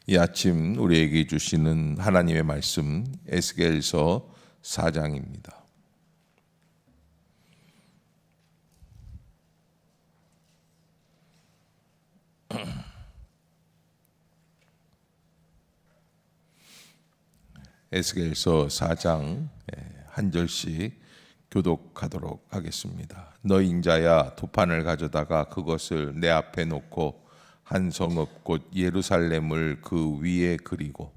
이 아침 우리에게 주시는 하나님의 말씀 에스겔서 4장입니다. 에스겔서 4장 한 절씩 교독하도록 하겠습니다. 너 인자야, 도판을 가져다가 그것을 내 앞에 놓고 한 성읍 곧 예루살렘을 그 위에 그리고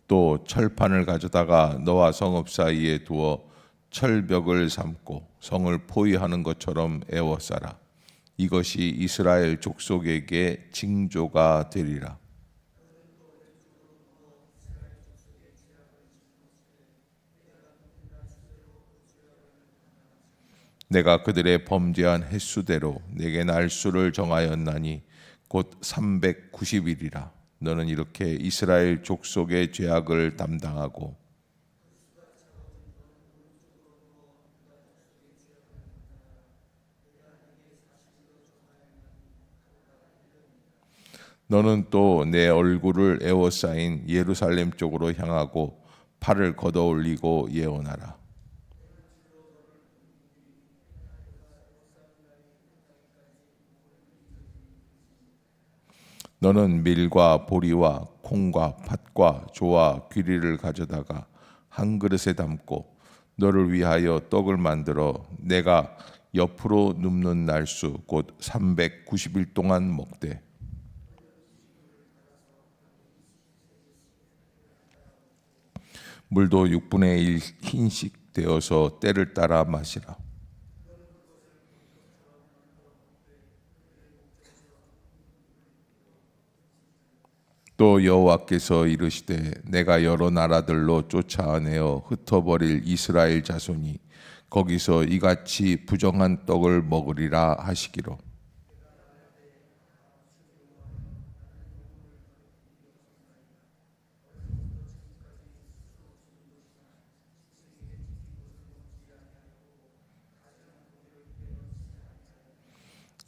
또 철판을 가져다가 너와 성읍 사이에 두어 철벽을 삼고 성을 포위하는 것처럼 에워싸라. 이것이 이스라엘 족속에게 징조가 되리라. 내가 그들의 범죄한 횟수대로 내게 날수를 정하였나니 곧 390일이라. 너는 이렇게 이스라엘 족속의 죄악을 담당하고 너는 또 내 얼굴을 에워싸인 예루살렘 쪽으로 향하고 팔을 걷어 올리고 예언하라. 너는 밀과 보리와 콩과 팥과 조와 귀리를 가져다가 한 그릇에 담고 너를 위하여 떡을 만들어 내가 옆으로 눕는 날수 곧 390일 동안 먹되 물도 6분의 1 흰씩 되어서 때를 따라 마시라. 또 여호와께서 이르시되 내가 여러 나라들로 쫓아내어 흩어버릴 이스라엘 자손이 거기서 이같이 부정한 떡을 먹으리라 하시기로.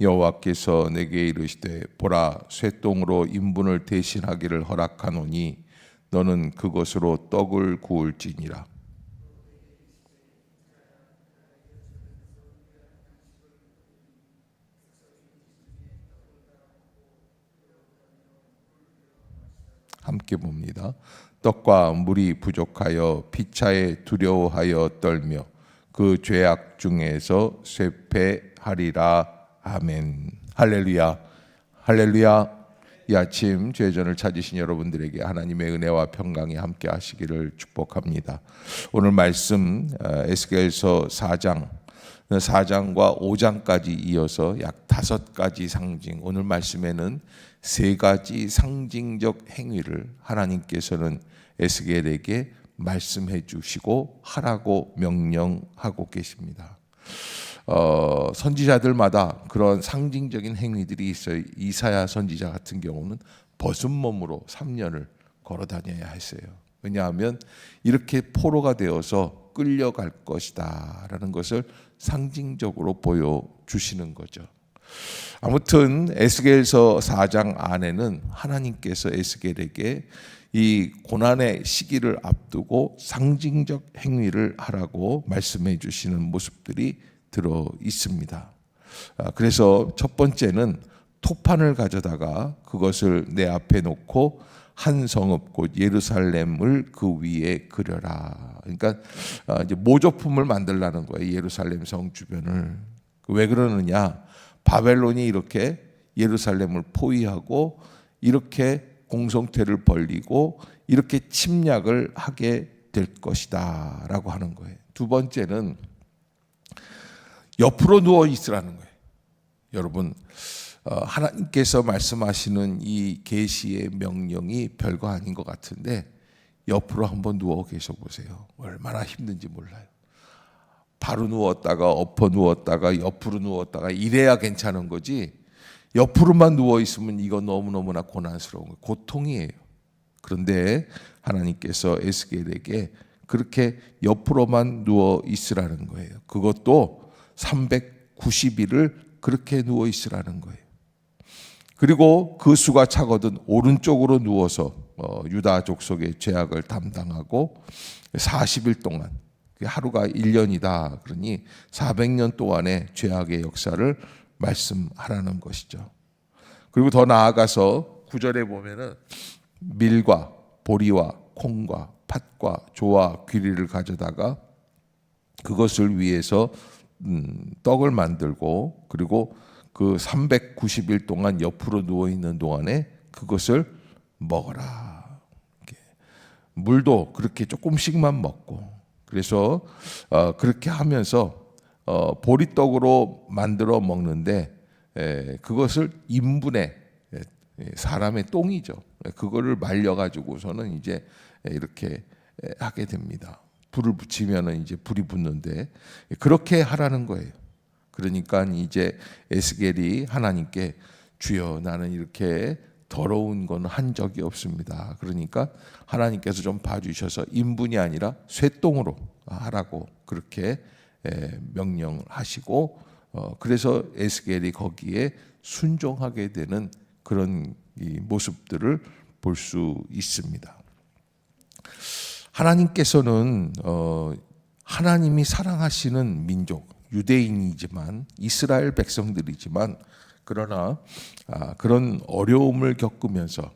여호와께서 내게 이르시되 보라, 쇠똥으로 인분을 대신하기를 허락하노니 너는 그것으로 떡을 구울지니라. 함께 봅니다. 떡과 물이 부족하여 피차에 두려워하여 떨며 그 죄악 중에서 쇠폐하리라. 아멘. 할렐루야. 할렐루야. 이 아침 죄전을 찾으신 여러분들에게 하나님의 은혜와 평강이 함께 하시기를 축복합니다. 오늘 말씀 에스겔서 4장과 5장까지 이어서 약 5가지 상징, 오늘 말씀에는 3가지 상징적 행위를 하나님께서는 에스겔에게 말씀해 주시고 하라고 명령하고 계십니다. 선지자들마다 그런 상징적인 행위들이 있어요. 이사야 선지자 같은 경우는 벗은 몸으로 3년을 걸어 다녀야 했어요. 왜냐하면 이렇게 포로가 되어서 끌려갈 것이다 라는 것을 상징적으로 보여주시는 거죠. 아무튼 에스겔서 4장 안에는 하나님께서 에스겔에게 이 고난의 시기를 앞두고 상징적 행위를 하라고 말씀해 주시는 모습들이 들어 있습니다. 그래서 첫 번째는 토판을 가져다가 그것을 내 앞에 놓고 한 성읍 곧 예루살렘을 그 위에 그려라. 그러니까 이제 모조품을 만들라는 거예요. 예루살렘 성 주변을. 왜 그러느냐? 바벨론이 이렇게 예루살렘을 포위하고 이렇게 공성태를 벌리고 이렇게 침략을 하게 될 것이다 라고 하는 거예요. 두 번째는 옆으로 누워 있으라는 거예요. 여러분, 하나님께서 말씀하시는 이 계시의 명령이 별거 아닌 것 같은데 옆으로 한번 누워 계셔 보세요. 얼마나 힘든지 몰라요. 바로 누웠다가 엎어 누웠다가 옆으로 누웠다가 이래야 괜찮은 거지, 옆으로만 누워 있으면 이거 너무너무나 고난스러운 거예요. 고통이에요. 그런데 하나님께서 에스겔에게 그렇게 옆으로만 누워 있으라는 거예요. 그것도 390일을 그렇게 누워 있으라는 거예요. 그리고 그 수가 차거든 오른쪽으로 누워서 유다 족속의 죄악을 담당하고 40일 동안, 하루가 1년이다 그러니 400년 동안의 죄악의 역사를 말씀하라는 것이죠. 그리고 더 나아가서 9절에 보면은 밀과 보리와 콩과 팥과 조와 귀리를 가져다가 그것을 위해서 떡을 만들고, 그리고 그 390일 동안 옆으로 누워 있는 동안에 그것을 먹어라. 물도 그렇게 조금씩만 먹고, 그래서 그렇게 하면서 보리떡으로 만들어 먹는데 그것을 인분에, 사람의 똥이죠. 그거를 말려 가지고서는 이제 이렇게 하게 됩니다. 불을 붙이면은 이제 불이 붙는데 그렇게 하라는 거예요. 그러니까 이제 에스겔이 하나님께 주여 나는 이렇게 더러운 건 한 적이 없습니다. 그러니까 하나님께서 좀 봐주셔서 인분이 아니라 쇠똥으로 하라고 그렇게 명령하시고, 그래서 에스겔이 거기에 순종하게 되는 그런 이 모습들을 볼 수 있습니다. 하나님께서는 하나님이 사랑하시는 민족, 유대인이지만 이스라엘 백성들이지만, 그러나 그런 어려움을 겪으면서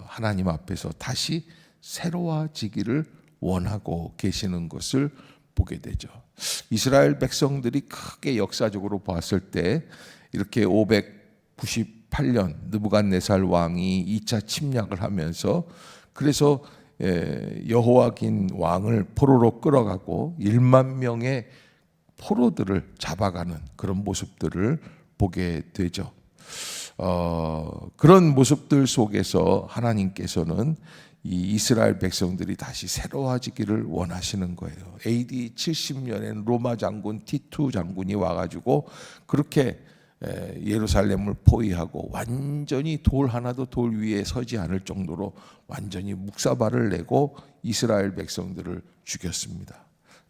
하나님 앞에서 다시 새로워지기를 원하고 계시는 것을 보게 되죠. 이스라엘 백성들이 크게 역사적으로 봤을 때 이렇게 598년 느부갓네살 왕이 2차 침략을 하면서, 그래서 여호와긴 왕을 포로로 끌어가고 1만 명의 포로들을 잡아가는 그런 모습들을 보게 되죠. 그런 모습들 속에서 하나님께서는 이 이스라엘 백성들이 다시 새로워지기를 원하시는 거예요. AD 70년에는 로마 장군 티투 장군이 와가지고 그렇게 예루살렘을 포위하고 완전히 돌 하나도 돌 위에 서지 않을 정도로 완전히 묵사발을 내고 이스라엘 백성들을 죽였습니다.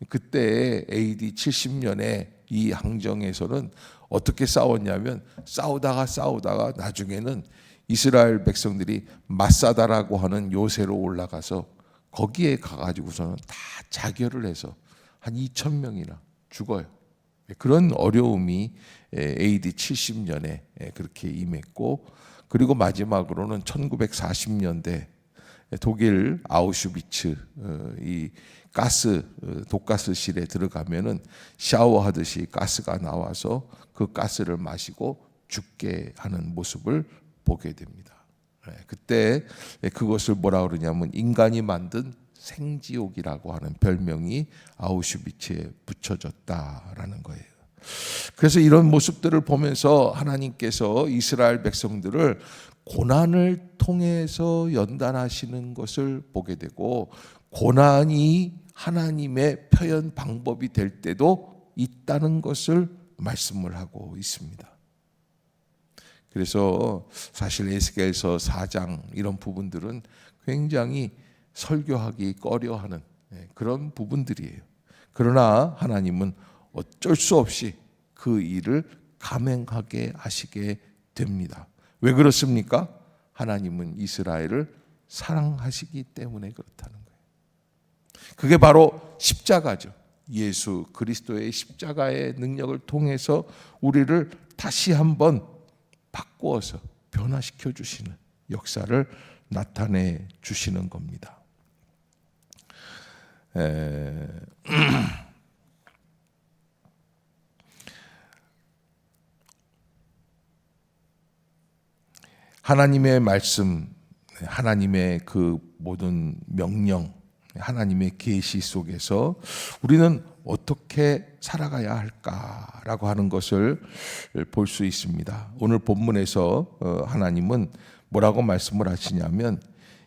그때 AD 70년에 이 항정에서는 어떻게 싸웠냐면 싸우다가 나중에는 이스라엘 백성들이 마사다라고 하는 요새로 올라가서 거기에 가가지고서는 다 자결을 해서 한 2,000명이나 죽어요. 그런 어려움이 AD 70년에 그렇게 임했고, 그리고 마지막으로는 1940년대 독일 아우슈비츠 이 독가스실에 들어가면은 샤워하듯이 가스가 나와서 그 가스를 마시고 죽게 하는 모습을 보게 됩니다. 그때 그것을 뭐라 그러냐면 인간이 만든 생지옥이라고 하는 별명이 아우슈비츠에 붙여졌다라는 거예요. 그래서 이런 모습들을 보면서 하나님께서 이스라엘 백성들을 고난을 통해서 연단하시는 것을 보게 되고, 고난이 하나님의 표현 방법이 될 때도 있다는 것을 말씀을 하고 있습니다. 그래서 사실 에스겔서 4장 이런 부분들은 굉장히 설교하기 꺼려하는 그런 부분들이에요. 그러나 하나님은 어쩔 수 없이 그 일을 감행하게 하시게 됩니다. 왜 그렇습니까? 하나님은 이스라엘을 사랑하시기 때문에 그렇다는 거예요. 그게 바로 십자가죠. 예수 그리스도의 십자가의 능력을 통해서 우리를 다시 한번 바꾸어서 변화시켜 주시는 역사를 나타내 주시는 겁니다. 하나님의 말씀, 하나님의 그 모든 명령, 하나님의 계시 속에서 우리는 어떻게 살아가야 할까라고 하는 것을 볼 수 있습니다. 오늘 본문에서 하나님은 뭐라고 말씀을 하시냐면,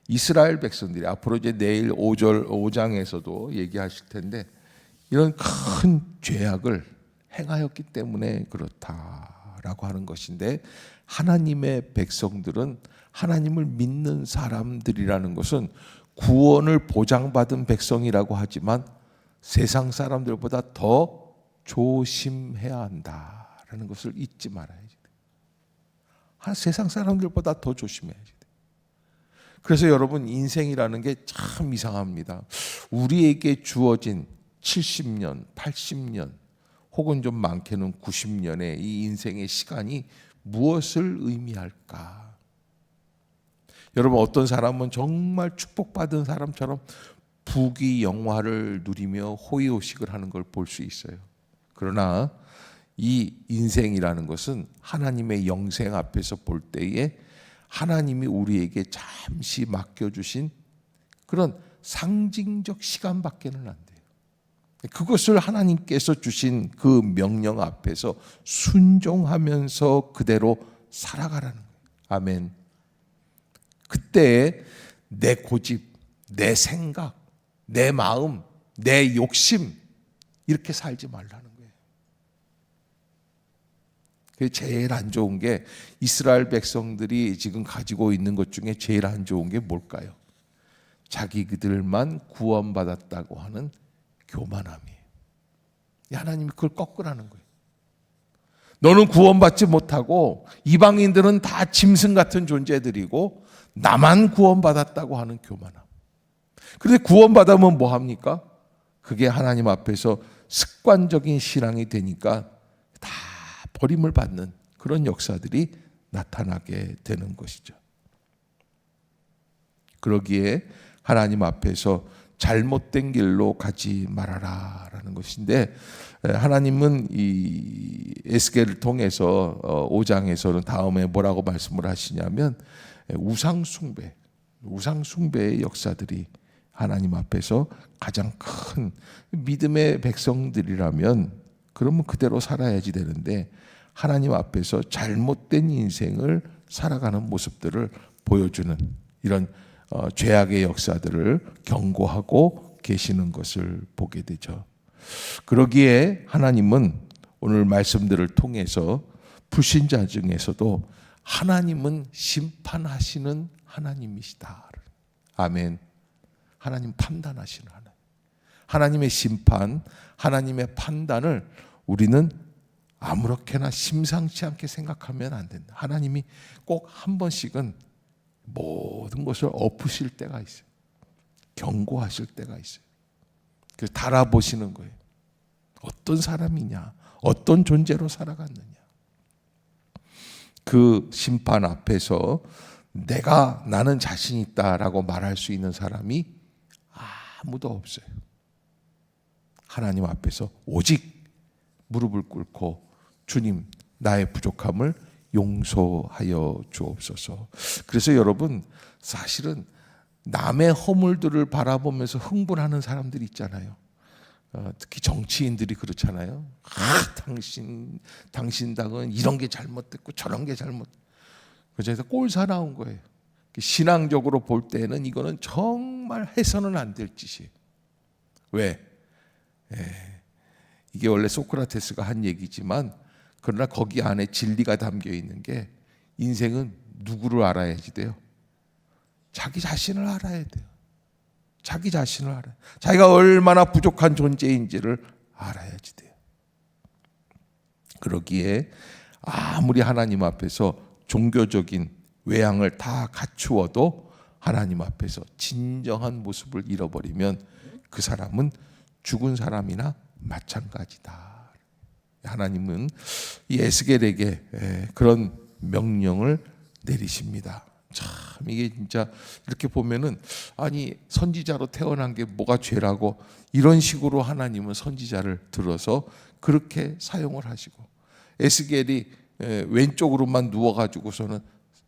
이스라엘 백성들이 앞으로 이제 내일 5장에서도 얘기하실 텐데 이런 큰 죄악을 행하였기 때문에 그렇다라는 라고 하는 것인데, 하나님의 백성들은, 하나님을 믿는 사람들이라는 것은 구원을 보장받은 백성이라고 하지만 세상 사람들보다 더 조심해야 한다라는 것을 잊지 말아야지. 세상 사람들보다 더 조심해야지. 그래서 여러분, 인생이라는 게 참 이상합니다. 우리에게 주어진 70년, 80년 혹은 좀 많게는 90년의 이 인생의 시간이 무엇을 의미할까? 여러분, 어떤 사람은 정말 축복받은 사람처럼 부귀영화를 누리며 호의호식을 하는 걸 볼 수 있어요. 그러나 이 인생이라는 것은 하나님의 영생 앞에서 볼 때에 하나님이 우리에게 잠시 맡겨주신 그런 상징적 시간밖에는 안 돼요. 그것을 하나님께서 주신 그 명령 앞에서 순종하면서 그대로 살아가라는 거예요. 아멘. 그때 내 고집, 내 생각, 내 마음, 내 욕심, 이렇게 살지 말라는 거예요. 그게 제일 안 좋은 게, 이스라엘 백성들이 지금 가지고 있는 것 중에 제일 안 좋은 게 뭘까요? 자기들만 구원받았다고 하는 교만함이에요. 하나님이 그걸 꺾으라는 거예요. 너는 구원받지 못하고 이방인들은 다 짐승 같은 존재들이고 나만 구원받았다고 하는 교만함. 그런데 구원받으면 뭐 합니까? 그게 하나님 앞에서 습관적인 신앙이 되니까 다 버림을 받는 그런 역사들이 나타나게 되는 것이죠. 그러기에 하나님 앞에서 잘못된 길로 가지 말아라 라는 것인데, 하나님은 이 에스겔을 통해서 5장에서는 다음에 뭐라고 말씀을 하시냐면, 우상숭배의 역사들이 하나님 앞에서 가장 큰 믿음의 백성들이라면 그러면 그대로 살아야지 되는데, 하나님 앞에서 잘못된 인생을 살아가는 모습들을 보여주는 이런 죄악의 역사들을 경고하고 계시는 것을 보게 되죠. 그러기에 하나님은 오늘 말씀들을 통해서 불신자 중에서도 하나님은 심판하시는 하나님이시다. 아멘. 하나님 판단하시는 하나님. 하나님의 심판, 하나님의 판단을 우리는 아무렇게나 심상치 않게 생각하면 안 된다. 하나님이 꼭 한 번씩은 모든 것을 엎으실 때가 있어요. 경고하실 때가 있어요. 그래서 달아보시는 거예요. 어떤 사람이냐, 어떤 존재로 살아갔느냐. 그 심판 앞에서 나는 자신 있다라고 말할 수 있는 사람이 아무도 없어요. 하나님 앞에서 오직 무릎을 꿇고 주님, 나의 부족함을 용서하여 주옵소서. 그래서 여러분, 사실은 남의 허물들을 바라보면서 흥분하는 사람들이 있잖아요. 특히 정치인들이 그렇잖아요. 당신 당은 이런 게 잘못됐고 저런 게 그래서 꼴사 나온 거예요. 신앙적으로 볼 때는 이거는 정말 해서는 안 될 짓이에요. 왜? 이게 원래 소크라테스가 한 얘기지만, 그러나 거기 안에 진리가 담겨 있는 게, 인생은 누구를 알아야지 돼요? 자기 자신을 알아야 돼요. 자기 자신을 알아요. 자기가 얼마나 부족한 존재인지를 알아야지 돼요. 그러기에 아무리 하나님 앞에서 종교적인 외양을 다 갖추어도 하나님 앞에서 진정한 모습을 잃어버리면 그 사람은 죽은 사람이나 마찬가지다. 하나님은 이 에스겔에게 그런 명령을 내리십니다. 참, 이게 진짜 이렇게 보면은, 아니, 선지자로 태어난 게 뭐가 죄라고, 이런 식으로 하나님은 선지자를 들어서 그렇게 사용을 하시고, 에스겔이 왼쪽으로만 누워가지고서는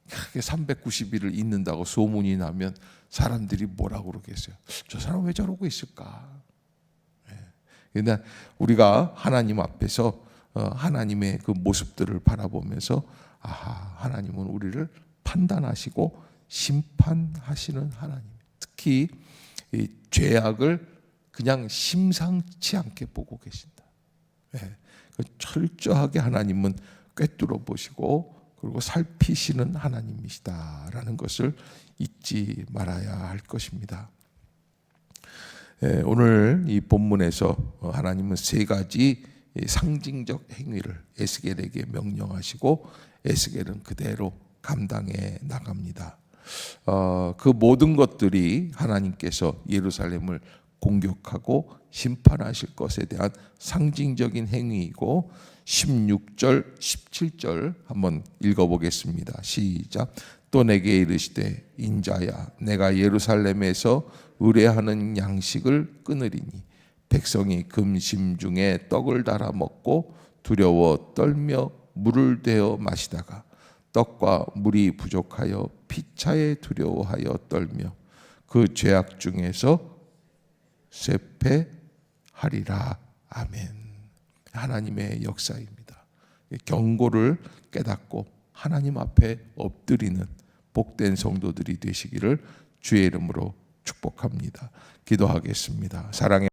390일을 있는다고 소문이 나면 사람들이 뭐라고 그러겠어요? 저 사람 왜 저러고 있을까? 그러나 우리가 하나님 앞에서 하나님의 그 모습들을 바라보면서, 하나님은 우리를 판단하시고 심판하시는 하나님. 특히 이 죄악을 그냥 심상치 않게 보고 계신다. 철저하게 하나님은 꿰뚫어 보시고 그리고 살피시는 하나님이시다라는 것을 잊지 말아야 할 것입니다. 오늘 이 본문에서 하나님은 세 가지 상징적 행위를 에스겔에게 명령하시고 에스겔은 그대로 감당해 나갑니다. 그 모든 것들이 하나님께서 예루살렘을 공격하고 심판하실 것에 대한 상징적인 행위이고 16절, 17절 한번 읽어보겠습니다. 시작. 또 내게 이르시되 인자야 내가 예루살렘에서 의뢰하는 양식을 끊으리니 백성이 금심 중에 떡을 달아 먹고 두려워 떨며 물을 대어 마시다가 떡과 물이 부족하여 피차에 두려워하여 떨며 그 죄악 중에서 쇠폐하리라. 아멘. 하나님의 역사입니다. 경고를 깨닫고 하나님 앞에 엎드리는 복된 성도들이 되시기를 주의 이름으로 축복합니다. 기도하겠습니다. 사랑의